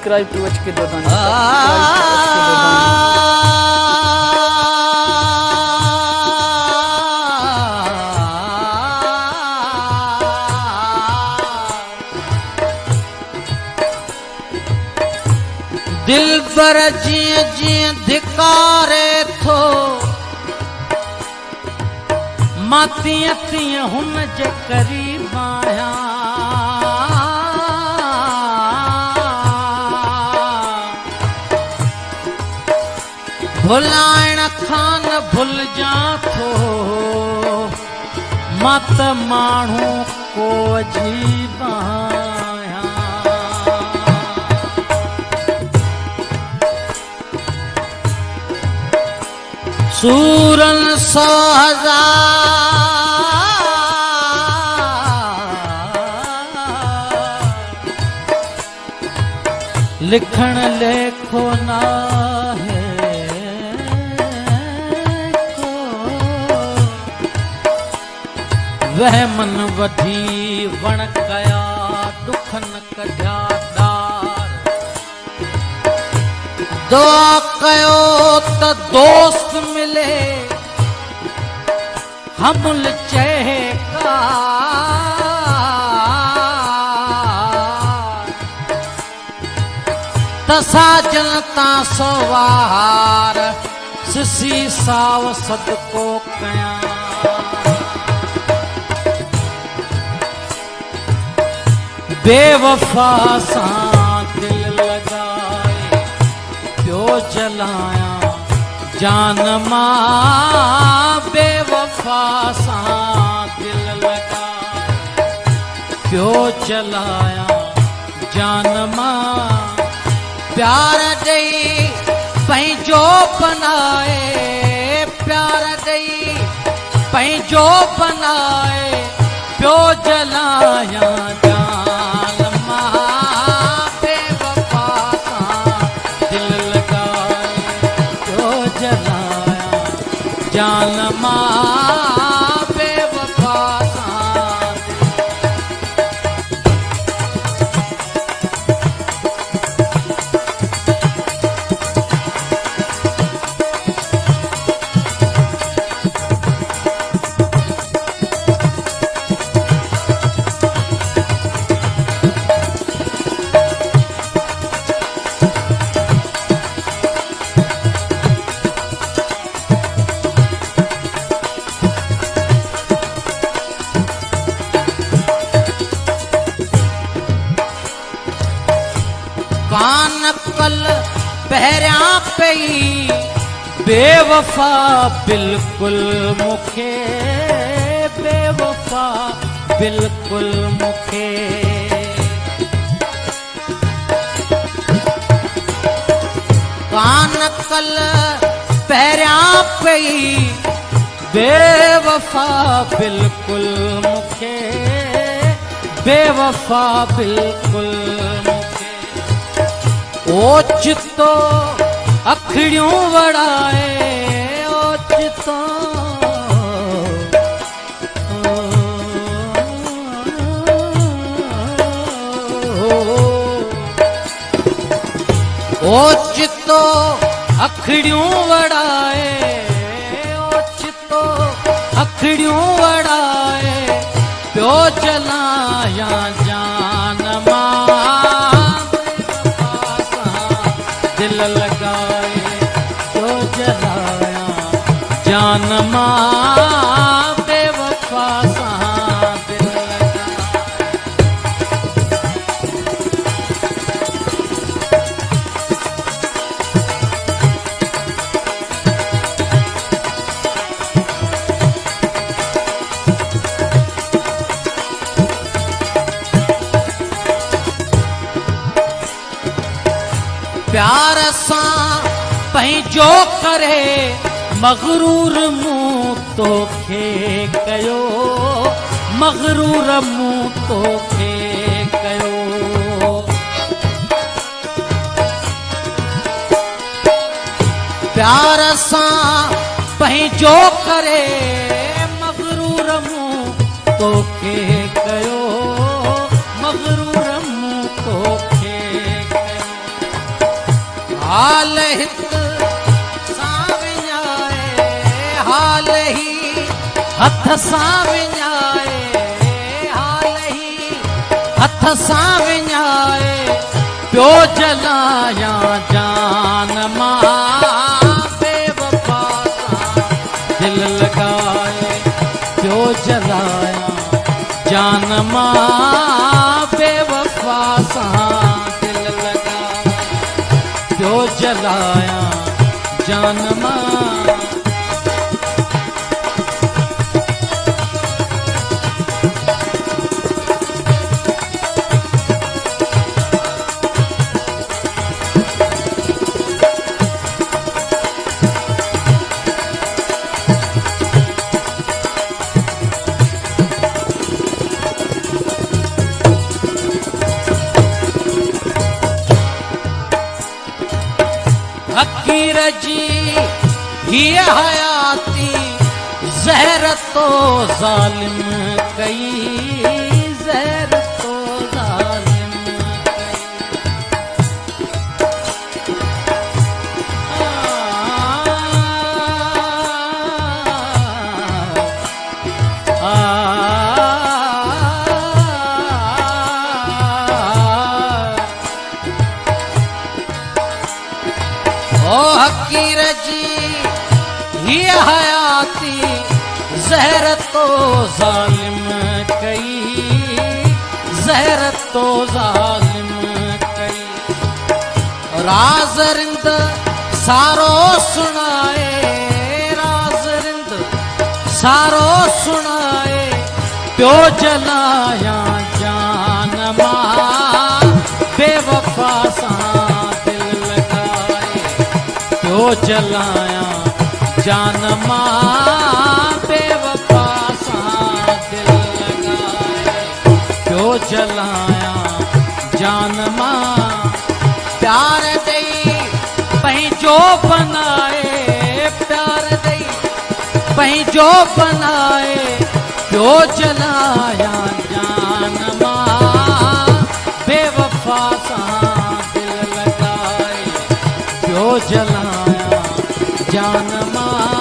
subscribe to HK Dodani. दिल पर जीअं जीअं धिकारे थो मां तीअं तीअं हुन जे क़रीब आहियां भुलाइण खां न भुलजां थो मां त माण्हू को अजीब आहियां सूरन सौ हजार लिखण लेखो नाहे को वह मन वधी वण कया दुख न कढिया दुआ कयो त दोस्त मिले हमल चहेका तसा जनता सवार सिसी साव सदको कया बेवफा सां दिल लगाए प्यो जलाया जान मां बेवफा सां दिल लगा प्यो जलाया जान मां प्यार दई पंहिंजो बनाए प्यार दई पंहिंजो बनाए प्यो जलाया जान मां बेवफा सां दिल लगाए प्यो जलाया जान मां बेवफा सां कान कल पहिरियां पई बेवफा बिल्कुल मूंखे बेवफा बिल्कुल मूंखे कान कल पहिरियां पई बेवफा बिल्कुल मूंखे बेवफा बिल्कुल ओचितो अखड़ियों वड़ाए ओचितो ओचितो अखड़ियों वड़ाए ओचितो अखड़ियों वड़ाए प्यो जलाया जान मां दिल लगाए तो जलाया जान मां बेवफा सां दिल लगाए प्यार सां पंहिंजो करे मगरूर मूं तोखे कयो मगरूर मूं तोखे कयो प्यार सां पंहिंजो करे मगरूर मूं तोखे कयो मगरूर मूं तोखे कयो हाल हित साविञाए हाल ही हथ साविञाए हाल ही हथ साविञाए प्यो जलाया जान मां बेवफा दिल लगाए प्यो जलाया जान मां बेवफा सा दिल लगाए प्यो जलाया जान मां फकीर जी ही हयाती जहर तो जालिम कई जहर तो जालिम ओ हकीर जी ही हयाती जहर तो जालिम कई जहर तो जालिम कई राज रिंद सारो सुनाए राज रिंद सारो सुनाए प्यो जलाया जान मां बेवफा सा प्यो जलाया जान मां बेवफा सा दिल लगाए प्यो जलाया जान मां प्यार दई पंहिंजो बनाए प्यार दई पंहिंजो बनाए प्यो जलाया जान मां बेवफा सा दिल लगाए प्यो जलाया जान मां